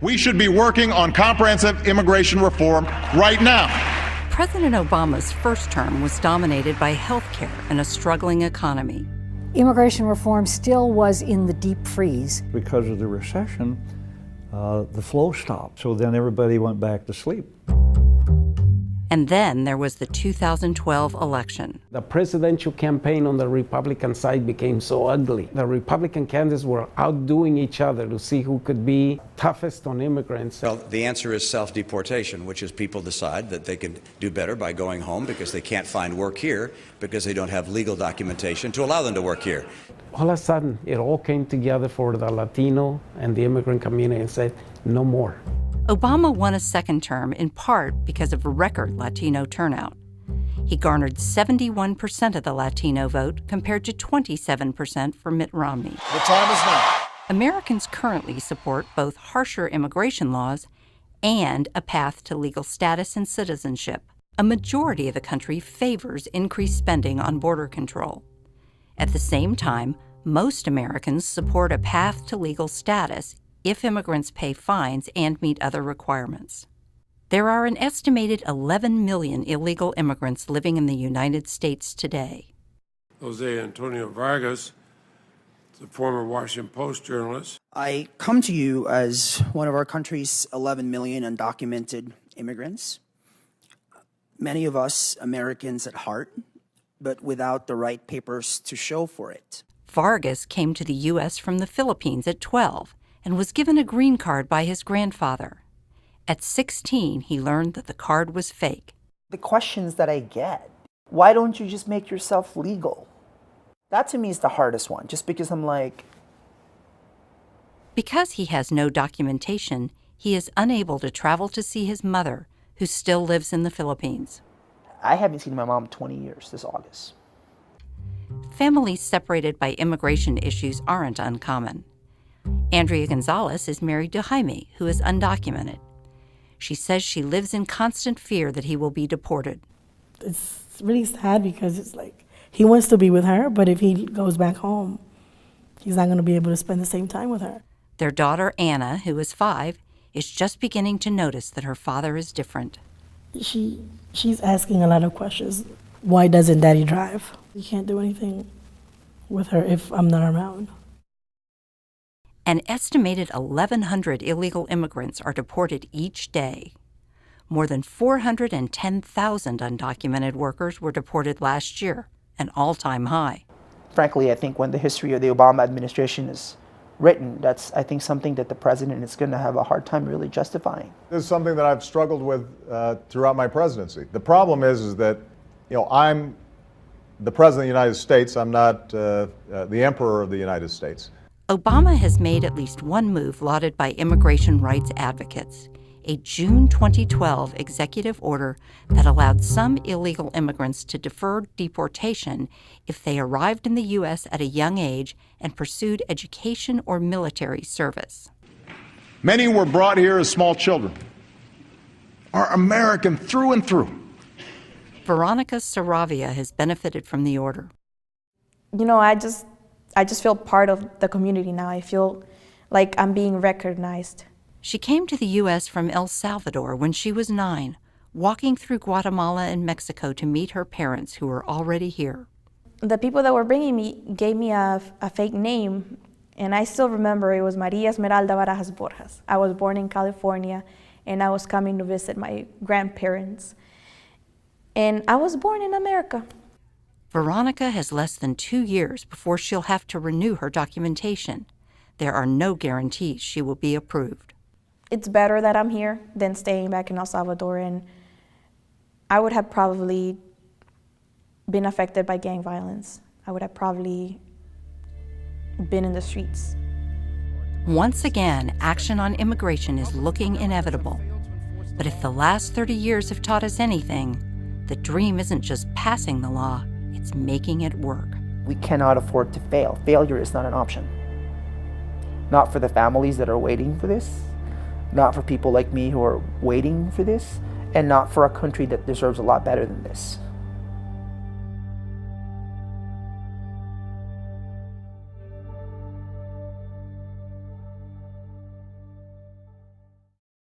We should be working on comprehensive immigration reform right now. President Obama's first term was dominated by health care and a struggling economy. Immigration reform still was in the deep freeze. Because of the recession, the flow stopped, so then everybody went back to sleep. And then there was the 2012 election. The presidential campaign on the Republican side became so ugly. The Republican candidates were outdoing each other to see who could be toughest on immigrants. Well, the answer is self-deportation, which is people decide that they can do better by going home because they can't find work here because they don't have legal documentation to allow them to work here. All of a sudden, it all came together for the Latino and the immigrant community and said, no more. Obama won a second term in part because of a record Latino turnout. He garnered 71% of the Latino vote compared to 27% for Mitt Romney. The time is now. Americans currently support both harsher immigration laws and a path to legal status and citizenship. A majority of the country favors increased spending on border control. At the same time, most Americans support a path to legal status if immigrants pay fines and meet other requirements. There are an estimated 11 million illegal immigrants living in the United States today. Jose Antonio Vargas, the former Washington Post journalist. I come to you as one of our country's 11 million undocumented immigrants. Many of us Americans at heart, but without the right papers to show for it. Vargas came to the U.S. from the Philippines at 12 and was given a green card by his grandfather. At 16, he learned that the card was fake. The questions that I get, why don't you just make yourself legal? That to me is the hardest one, just because I'm like... Because he has no documentation, he is unable to travel to see his mother, who still lives in the Philippines. I haven't seen my mom in 20 years this August. Families separated by immigration issues aren't uncommon. Andrea Gonzalez is married to Jaime, who is undocumented. She says she lives in constant fear that he will be deported. It's really sad because it's like he wants to be with her, but if he goes back home, he's not going to be able to spend the same time with her. Their daughter, Anna, who is 5, is just beginning to notice that her father is different. She's asking a lot of questions. Why doesn't Daddy drive? You can't do anything with her if I'm not around. An estimated 1,100 illegal immigrants are deported each day. More than 410,000 undocumented workers were deported last year, an all-time high. Frankly, I think when the history of the Obama administration is written, that's, I think, something that the president is going to have a hard time really justifying. This is something that I've struggled with throughout my presidency. The problem is that, I'm the president of the United States. I'm not the emperor of the United States. Obama has made at least one move lauded by immigration rights advocates, a June 2012 executive order that allowed some illegal immigrants to defer deportation if they arrived in the U.S. at a young age and pursued education or military service. Many were brought here as small children, are American through and through. Veronica Saravia has benefited from the order. I just feel part of the community now. I feel like I'm being recognized. She came to the U.S. from El Salvador when she was 9, walking through Guatemala and Mexico to meet her parents who were already here. The people that were bringing me gave me a fake name, and I still remember it was Maria Esmeralda Barajas Borjas. I was born in California, and I was coming to visit my grandparents. And I was born in America. Veronica has less than 2 years before she'll have to renew her documentation. There are no guarantees she will be approved. It's better that I'm here than staying back in El Salvador, and I would have probably been affected by gang violence. I would have probably been in the streets. Once again, action on immigration is looking inevitable. But if the last 30 years have taught us anything, the dream isn't just passing the law, it's making it work. We cannot afford to fail. Failure is not an option. Not for the families that are waiting for this, not for people like me who are waiting for this, and not for a country that deserves a lot better than this.